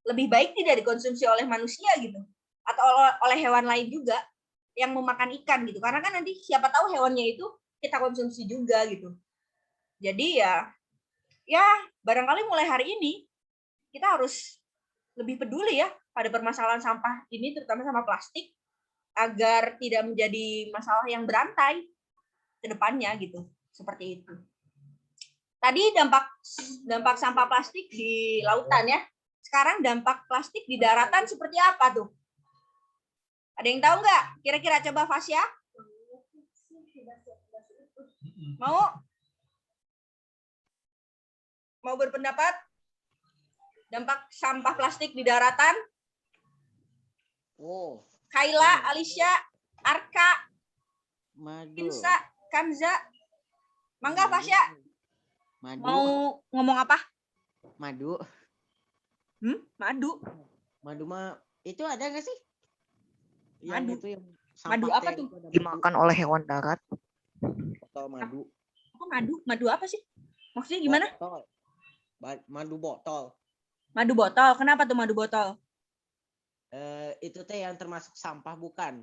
Speaker 2: lebih baik tidak dikonsumsi oleh manusia gitu. Atau oleh hewan lain juga yang memakan ikan gitu. Karena kan nanti siapa tahu hewannya itu kita konsumsi juga gitu. Jadi ya barangkali mulai hari ini kita harus lebih peduli ya pada permasalahan sampah ini, terutama sampah plastik, agar tidak menjadi masalah yang berantai ke depannya gitu. Seperti itu. Tadi dampak sampah plastik di lautan ya. Sekarang dampak plastik di daratan seperti apa tuh? Ada yang tahu nggak? Kira-kira coba Fasya? Mau berpendapat? Dampak sampah plastik di daratan?
Speaker 3: Oh.
Speaker 2: Kaila, Alicia, Arka,
Speaker 3: Madu.
Speaker 2: Insa, Kanza. Mangga Fasya?
Speaker 3: Madu.
Speaker 2: Mau ngomong apa?
Speaker 3: Madu.
Speaker 2: Madu.
Speaker 3: Madu mah itu ada nggak sih?
Speaker 2: Madu.
Speaker 3: Yang itu yang
Speaker 2: madu apa tuh?
Speaker 1: Dimakan oleh hewan darat.
Speaker 3: Botol madu.
Speaker 2: Apa madu? Madu apa sih? Maksudnya gimana?
Speaker 3: Botol. Madu botol.
Speaker 2: Madu botol. Kenapa tuh madu botol?
Speaker 3: Itu teh yang termasuk sampah bukan?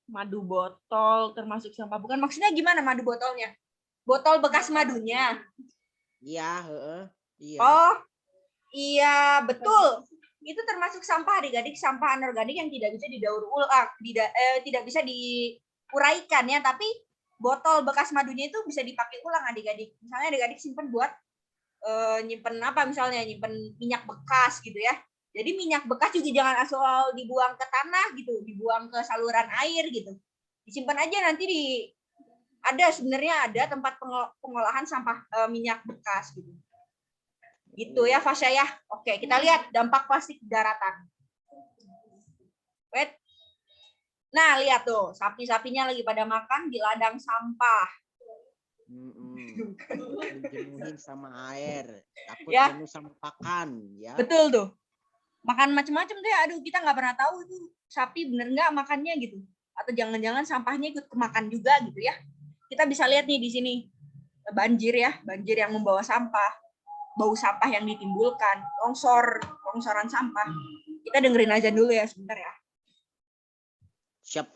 Speaker 2: Madu botol termasuk sampah bukan? Maksudnya gimana madu botolnya? Botol bekas madunya?
Speaker 3: Iya, iya.
Speaker 2: Oh, iya betul. Itu termasuk sampah adik-adik, sampah anorganik yang tidak bisa didaur ulang, tidak bisa diuraikan ya. Tapi botol bekas madunya itu bisa dipakai ulang adik-adik. Misalnya adik-adik simpen buat nyimpen apa misalnya, nyimpen minyak bekas gitu ya. Jadi minyak bekas juga jangan asal dibuang ke tanah gitu, dibuang ke saluran air gitu. Disimpan aja nanti sebenarnya ada tempat pengolahan sampah minyak bekas gitu. Gitu ya Fasya ya. Oke, kita lihat dampak plastik di daratan. Wait. Nah, lihat tuh, sapi-sapinya lagi pada makan di ladang sampah.
Speaker 3: Dijenuhin sama air, takut
Speaker 2: ya.
Speaker 3: jenuh sama pakan ya.
Speaker 2: Betul tuh. Makan macam-macam deh. Aduh, kita nggak pernah tahu itu sapi bener nggak makannya gitu. Atau jangan-jangan sampahnya ikut kemakan juga gitu ya. Kita bisa lihat nih di sini banjir ya, banjir yang membawa sampah, bau sampah yang ditimbulkan, longsoran sampah. Kita dengerin aja dulu ya sebentar ya.
Speaker 3: Siap.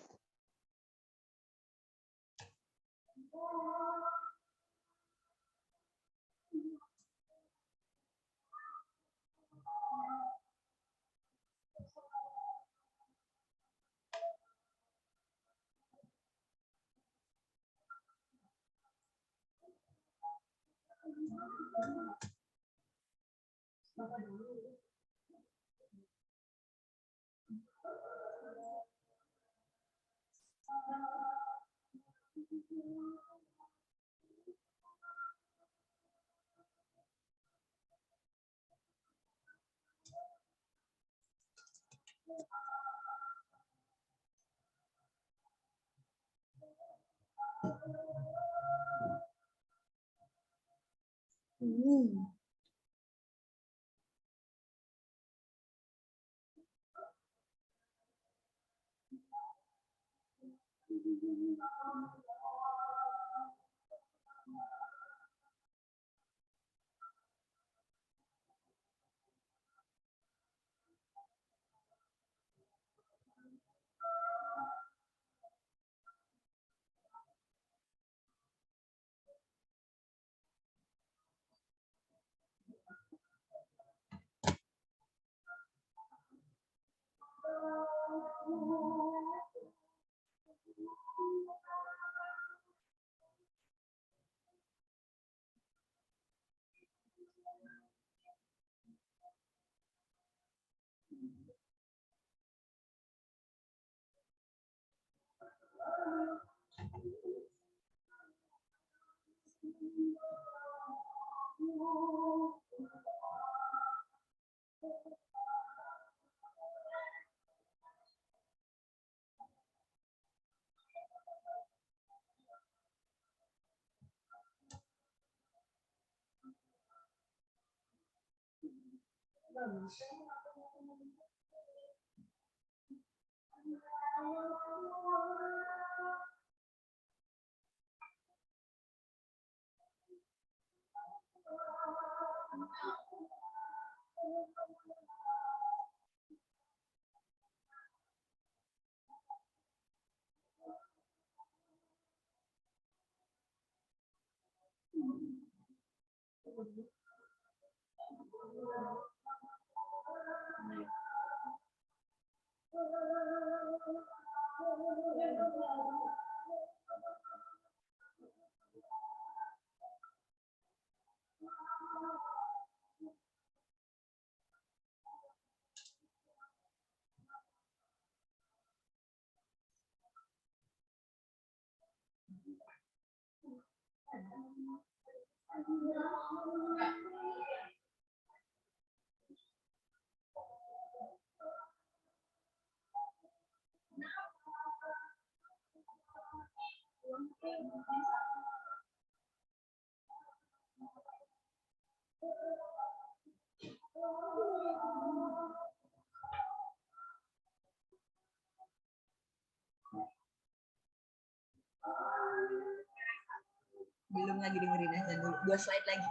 Speaker 2: Belum lagi dengerin aja dulu. 2 slide lagi.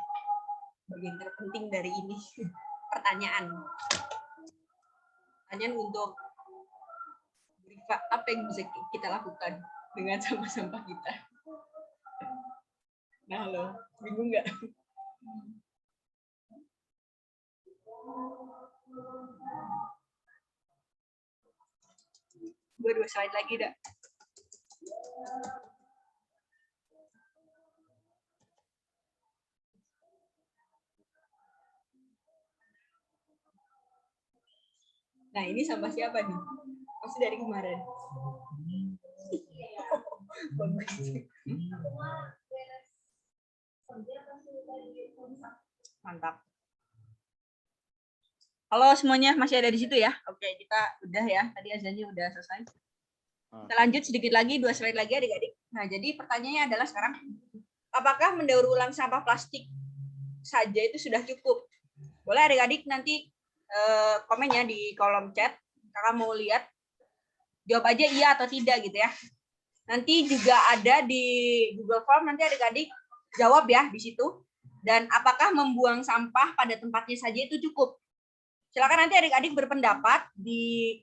Speaker 2: Bagian terpenting dari ini. Pertanyaan. Pertanyaan untuk apa yang bisa kita lakukan dengan sampah-sampah kita. Nah lo, bingung nggak? Gue 2 slide lagi dah. Nah ini sampah siapa nih? Masih dari kemarin. Mantap. Halo semuanya, masih ada di situ ya? Oke, kita udah ya. Tadi azannya udah selesai. Kita lanjut sedikit lagi, 2 slide lagi adik-adik. Nah, jadi pertanyaannya adalah sekarang, apakah mendaur ulang sampah plastik saja itu sudah cukup? Boleh adik-adik nanti komen ya di kolom chat. Kakak mau lihat, jawab aja iya atau tidak gitu ya. Nanti juga ada di Google Form, nanti adik-adik jawab ya di situ. Dan apakah membuang sampah pada tempatnya saja itu cukup? Silakan nanti adik-adik berpendapat di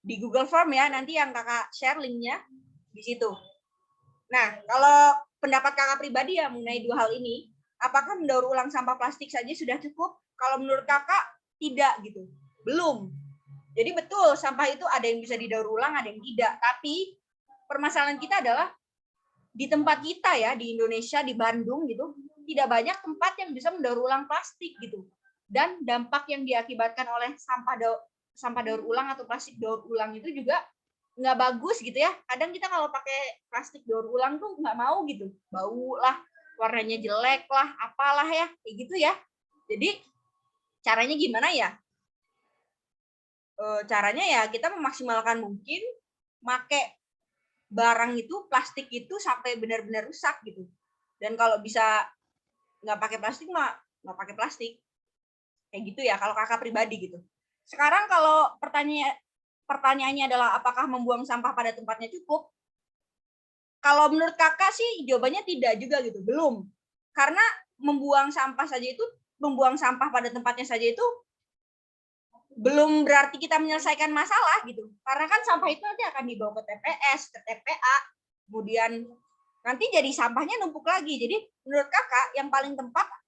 Speaker 2: Google Form ya, nanti yang kakak share linknya di situ. Nah, kalau pendapat kakak pribadi ya mengenai 2 hal ini, apakah mendaur ulang sampah plastik saja sudah cukup? Kalau menurut kakak, tidak gitu. Belum. Jadi betul, sampah itu ada yang bisa didaur ulang, ada yang tidak. Tapi permasalahan kita adalah di tempat kita ya, di Indonesia, di Bandung gitu, tidak banyak tempat yang bisa mendaur ulang plastik gitu. Dan dampak yang diakibatkan oleh sampah daur ulang atau plastik daur ulang itu juga nggak bagus gitu ya. Kadang kita kalau pakai plastik daur ulang tuh nggak mau gitu, bau lah, warnanya jelek lah, apalah ya, kayak gitu ya. Jadi caranya gimana ya? Caranya ya kita memaksimalkan mungkin make barang itu, plastik itu sampai benar-benar rusak gitu. Dan kalau bisa nggak pakai plastik mah nggak pakai plastik. Kayak gitu ya kalau kakak pribadi gitu. Sekarang kalau pertanyaannya adalah apakah membuang sampah pada tempatnya cukup? Kalau menurut kakak sih jawabannya tidak juga gitu, belum. Karena membuang sampah pada tempatnya saja itu belum berarti kita menyelesaikan masalah gitu. Karena kan sampah itu nanti akan dibawa ke TPS, ke TPA, kemudian nanti jadi sampahnya numpuk lagi. Jadi menurut kakak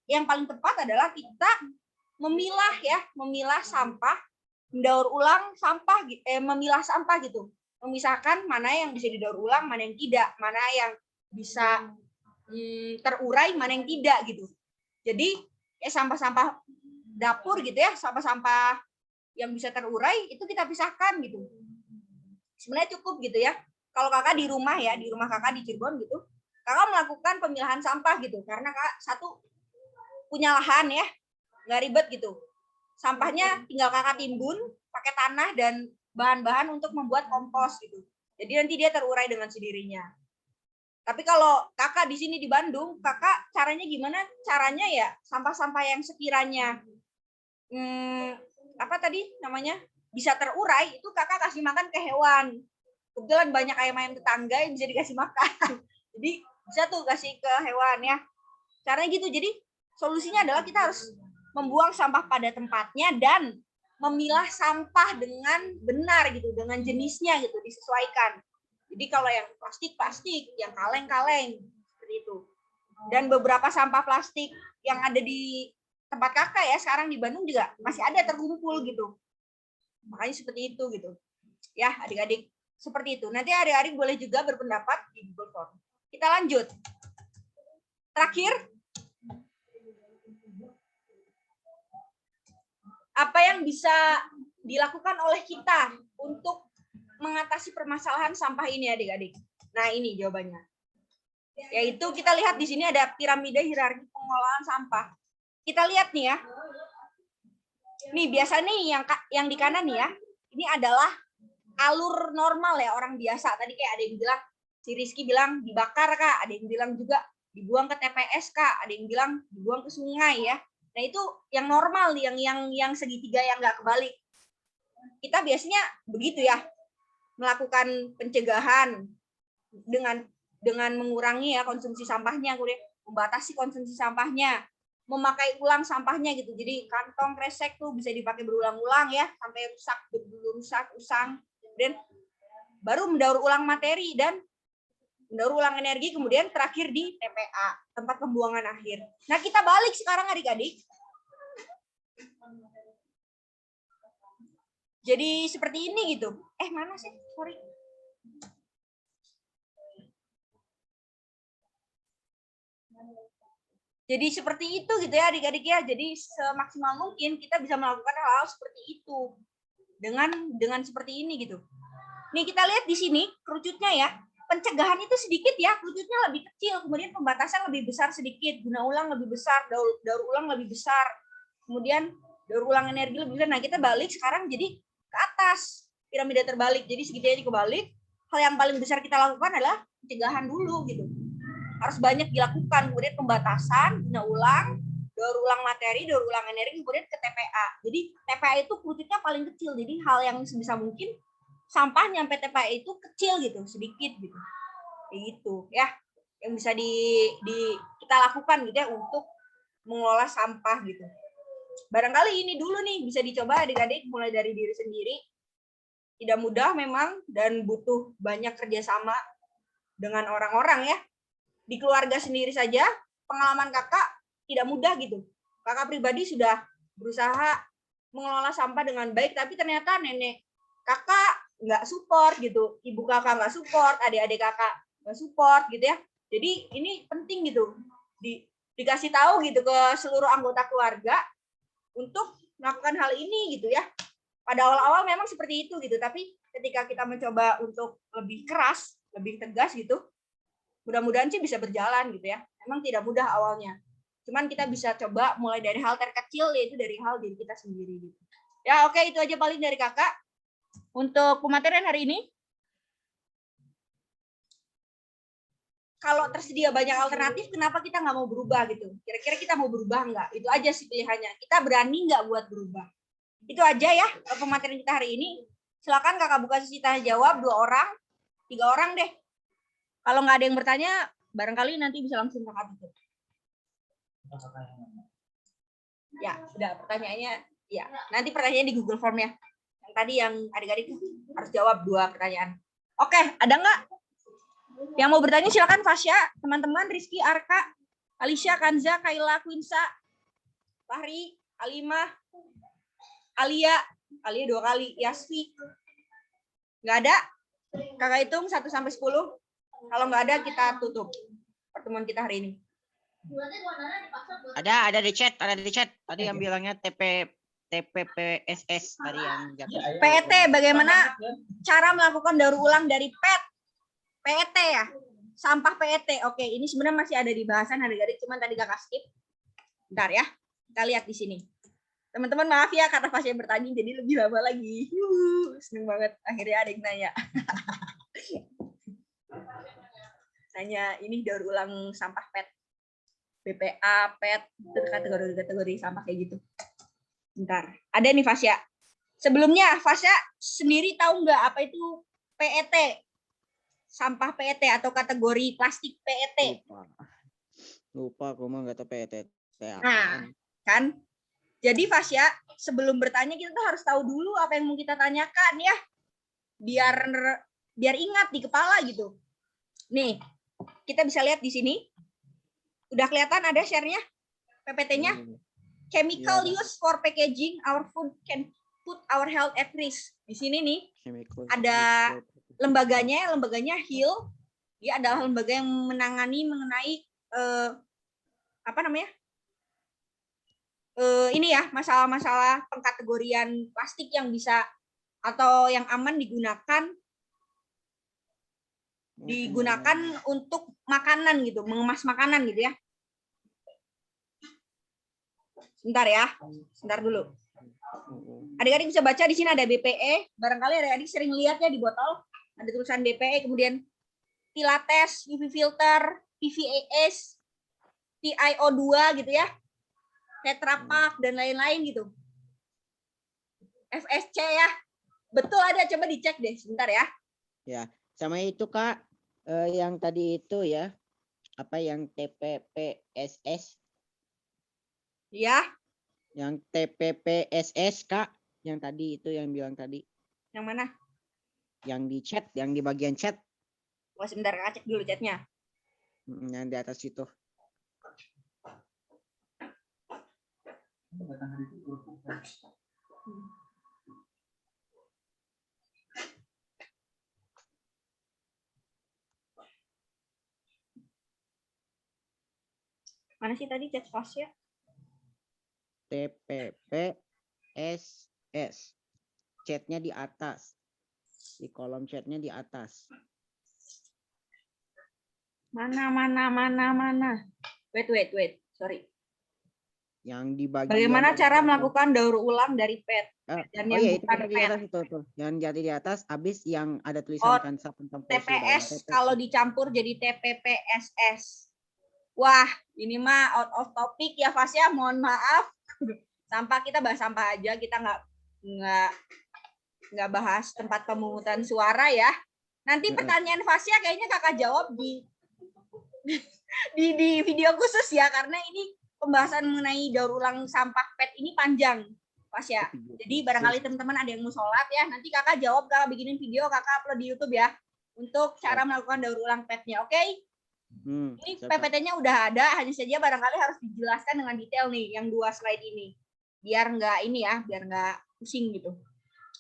Speaker 2: yang paling tepat adalah kita memilah sampah, mendaur ulang sampah, memilah sampah gitu. Memisahkan mana yang bisa didaur ulang, mana yang tidak, mana yang bisa terurai, mana yang tidak gitu. Jadi sampah-sampah dapur gitu ya, sampah-sampah yang bisa terurai itu kita pisahkan gitu. Sebenarnya cukup gitu ya. Kalau kakak di rumah ya, di rumah kakak di Cirebon gitu, kakak melakukan pemilahan sampah gitu. Karena kakak satu punya lahan ya, nggak ribet gitu. Sampahnya tinggal kakak timbun pakai tanah dan bahan-bahan untuk membuat kompos gitu. Jadi nanti dia terurai dengan sendirinya. Tapi kalau kakak di sini di Bandung, kakak caranya gimana? Caranya ya sampah-sampah yang sekiranya apa tadi namanya bisa terurai itu kakak kasih makan ke hewan. Kebetulan banyak ayam-ayam tetangga yang bisa dikasih makan. Jadi bisa tuh kasih ke hewan ya. Caranya gitu. Jadi solusinya adalah kita harus membuang sampah pada tempatnya dan memilah sampah dengan benar gitu, dengan jenisnya gitu, disesuaikan. Jadi kalau yang plastik, yang kaleng-kaleng seperti itu. Dan beberapa sampah plastik yang ada di tempat kakak ya sekarang di Bandung juga masih ada terkumpul gitu. Makanya seperti itu gitu. Ya, adik-adik seperti itu. Nanti adik-adik boleh juga berpendapat di Google Form. Kita lanjut. Terakhir, apa yang bisa dilakukan oleh kita untuk mengatasi permasalahan sampah ini adik-adik? Nah, ini jawabannya. Yaitu kita lihat di sini ada piramida hierarki pengelolaan sampah. Kita lihat nih ya. Nih biasa nih yang di kanan nih ya. Ini adalah alur normal ya orang biasa. Tadi kayak ada yang bilang, si Rizky bilang dibakar Kak, ada yang bilang juga dibuang ke TPS Kak, ada yang bilang dibuang ke sungai ya. Nah itu yang normal, yang segitiga yang nggak kebalik. Kita biasanya begitu ya, melakukan pencegahan dengan mengurangi ya konsumsi sampahnya, kemudian membatasi konsumsi sampahnya, memakai ulang sampahnya gitu. Jadi kantong kresek tuh bisa dipakai berulang-ulang ya sampai rusak, usang. Kemudian baru mendaur ulang materi dan mendaur ulang energi, kemudian terakhir di TPA, tempat pembuangan akhir. Nah, kita balik sekarang adik-adik. Jadi seperti ini gitu. Mana sih? Sorry. Jadi seperti itu gitu ya adik-adik ya. Jadi semaksimal mungkin kita bisa melakukan hal-hal seperti itu. Dengan seperti ini gitu. Nih kita lihat di sini kerucutnya ya. Pencegahan itu sedikit ya, kerucutnya lebih kecil, kemudian pembatasan lebih besar sedikit, guna ulang lebih besar, daur ulang lebih besar, kemudian daur ulang energi lebih besar. Nah kita balik sekarang jadi ke atas, piramida terbalik, jadi segitiga kebalik. Hal yang paling besar kita lakukan adalah pencegahan dulu gitu, harus banyak dilakukan, kemudian pembatasan, guna ulang, daur ulang materi, daur ulang energi, kemudian ke TPA. Jadi TPA itu kerucutnya paling kecil, jadi hal yang sebisa mungkin sampah nyampe TPA itu kecil gitu, sedikit gitu. Itu ya yang bisa kita lakukan gitu ya untuk mengelola sampah gitu. Barangkali ini dulu nih bisa dicoba adik-adik mulai dari diri sendiri. Tidak mudah memang dan butuh banyak kerjasama dengan orang-orang ya. Di keluarga sendiri saja pengalaman kakak tidak mudah gitu. Kakak pribadi sudah berusaha mengelola sampah dengan baik, tapi ternyata nenek kakak nggak support gitu, ibu kakak nggak support, adik-adik kakak nggak support gitu ya. Jadi ini penting gitu, dikasih tahu gitu ke seluruh anggota keluarga untuk melakukan hal ini gitu ya. Pada awal-awal memang seperti itu gitu, tapi ketika kita mencoba untuk lebih keras, lebih tegas gitu, mudah-mudahan sih bisa berjalan gitu ya. Memang tidak mudah awalnya, cuman kita bisa coba mulai dari hal terkecil, yaitu dari hal diri kita sendiri gitu. Ya oke, itu aja paling dari kakak. Untuk pematerian hari ini, kalau tersedia banyak alternatif, kenapa kita nggak mau berubah gitu? Kira-kira kita mau berubah nggak? Itu aja sih pilihannya. Kita berani nggak buat berubah? Itu aja ya pematerian kita hari ini. Silakan kakak buka sesi tanya jawab 2 orang, 3 orang deh. Kalau nggak ada yang bertanya, barangkali nanti bisa langsung kakak tutup. Ya, udah pertanyaannya. Ya, nanti pertanyaannya di Google Form ya. Tadi yang adik-adik harus jawab 2 pertanyaan. Oke, ada nggak yang mau bertanya? Silakan Fasya, teman-teman, Rizky, Arka, Alicia, Kanza, Kaila, Quinsa, Fahri, Alimah, Alia 2 kali, Yasfi. Nggak ada? Kakak hitung 1 sampai 10. Kalau nggak ada, kita tutup pertemuan kita hari ini.
Speaker 3: Ada di chat. Tadi yang bilangnya TPPSS tadi yang
Speaker 2: PET, bagaimana cara melakukan daur ulang dari PET ya, sampah PET. Oke, ini sebenarnya masih ada di bahasan adik-adik, cuman tadi kakak skip. Bentar ya, kita lihat di sini. Teman-teman maaf ya karena pas yang bertanya jadi lebih lama lagi. Seneng banget akhirnya ada yang nanya. Tanya ini daur ulang sampah PET. BPA, PET, kategori-kategori sampah kayak gitu. Bentar. Ada nih Fasya. Sebelumnya Fasya sendiri tahu nggak apa itu PET? Sampah PET atau kategori plastik PET?
Speaker 3: Lupa aku mah nggak tahu PET.
Speaker 2: Nah, kan? Jadi Fasya, sebelum bertanya kita tuh harus tahu dulu apa yang mau kita tanyakan ya. Biar ingat di kepala gitu. Nih, kita bisa lihat di sini. Udah kelihatan ada share-nya? PPT-nya? Chemical use for packaging our food can put our health at risk. Di sini nih ada lembaganya HIL. Dia adalah lembaga yang menangani mengenai ini ya, masalah-masalah pengkategorian plastik yang bisa atau yang aman digunakan untuk makanan gitu, mengemas makanan gitu ya. Sebentar dulu. Adik-adik bisa baca di sini ada BPE, barangkali adik-adik sering lihat ya di botol, ada tulisan BPE, kemudian Pilates, UV filter, PFAS, TiO2 gitu ya, Tetra Pak dan lain-lain gitu. FSC ya, betul ada, coba dicek deh sebentar ya.
Speaker 3: Ya, sama itu Kak, yang tadi itu ya, apa yang TPPSS?
Speaker 2: Ya.
Speaker 3: Yang TPPSS Kak, yang tadi itu yang bilang tadi.
Speaker 2: Yang mana?
Speaker 3: Yang di chat, yang di bagian chat.
Speaker 2: Oh, sebentar Kak, cek dulu chatnya.
Speaker 3: Yang di atas itu.
Speaker 2: Mana sih tadi chat Fasya?
Speaker 3: TPPSS. Chatnya di atas. Di kolom chatnya di atas.
Speaker 2: Mana. Wait. Sorry.
Speaker 3: Yang di bagian.
Speaker 2: Bagaimana cara melakukan daur ulang dari PET? Dan yang
Speaker 3: iya,
Speaker 2: bukan
Speaker 3: itu di atas itu tuh. Yang jadi di atas, habis yang ada tulisan
Speaker 2: TPS kalau dicampur jadi TPPSS. Wah, ini mah out of topic ya Fasya, mohon maaf. Sampah, kita bahas sampah aja, kita nggak bahas tempat pemungutan suara ya. Nanti pertanyaan Fasya kayaknya kakak jawab di video khusus ya, karena ini pembahasan mengenai daur ulang sampah PET ini panjang Fasya. Jadi barangkali teman-teman ada yang mau sholat ya, nanti kakak jawab, kakak bikinin video, kakak upload di YouTube ya, untuk cara melakukan daur ulang PET-nya, oke? Ini PPT-nya udah ada, hanya saja barangkali harus dijelaskan dengan detail nih yang 2 slide ini, biar nggak pusing gitu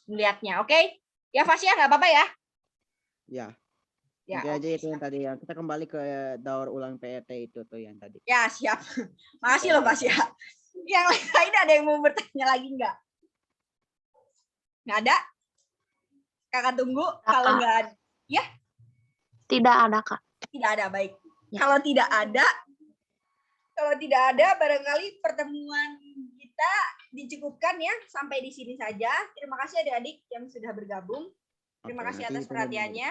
Speaker 2: melihatnya, oke? Ya Fasya, nggak apa-apa ya?
Speaker 3: Ya. Nanti aja itu yang tadi, yang kita kembali ke daur ulang PET itu tuh yang tadi.
Speaker 2: Ya siap, makasih loh Fasya. Yang lain ada yang mau bertanya lagi nggak? Nggak ada? Kakak tunggu. Kalau nggak ada, ya?
Speaker 1: Tidak ada Kak.
Speaker 2: Tidak ada, baik.
Speaker 1: Ya.
Speaker 2: Kalau tidak ada, barangkali pertemuan kita dicukupkan ya, sampai di sini saja. Terima kasih adik-adik yang sudah bergabung. Terima kasih atas perhatiannya.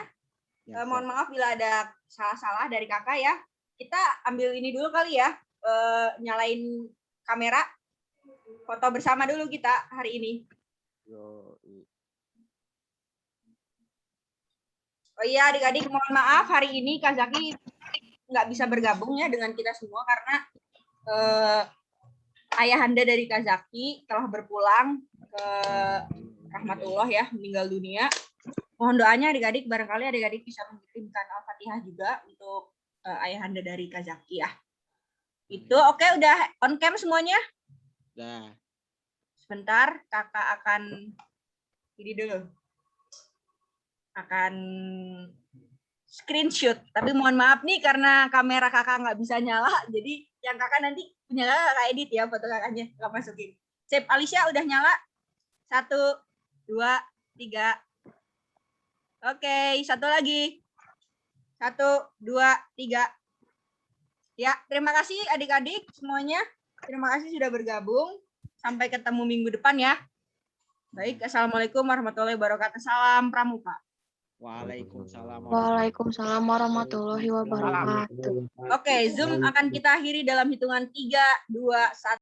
Speaker 3: Ya,
Speaker 2: mohon maaf bila ada salah-salah dari kakak ya. Kita ambil ini dulu kali ya, nyalain kamera, foto bersama dulu kita hari ini. Oh iya adik-adik, mohon maaf hari ini Kak Zaki nggak bisa bergabung ya dengan kita semua karena ayahanda dari Kak Zaki telah berpulang ke rahmatullah ya, meninggal dunia. Mohon doanya adik-adik, barangkali adik-adik bisa mengirimkan Al-Fatihah juga untuk ayahanda dari Kak Zaki ya. Itu oke, udah on cam semuanya?
Speaker 3: Udah.
Speaker 2: Sebentar, kakak akan ini dulu. Akan screenshot, tapi mohon maaf nih karena kamera kakak nggak bisa nyala, jadi yang kakak nanti punya kakak edit ya foto kakaknya, kakak masukin. Sip, Alicia udah nyala? 1, 2, 3. Oke, satu lagi. 1, 2, 3. Ya, terima kasih adik-adik semuanya. Terima kasih sudah bergabung. Sampai ketemu minggu depan ya. Baik, assalamualaikum warahmatullahi wabarakatuh. Salam pramuka.
Speaker 3: Waalaikumsalam.
Speaker 1: Waalaikumsalam warahmatullahi wabarakatuh.
Speaker 2: Oke, Zoom akan kita akhiri dalam hitungan 3, 2, 1.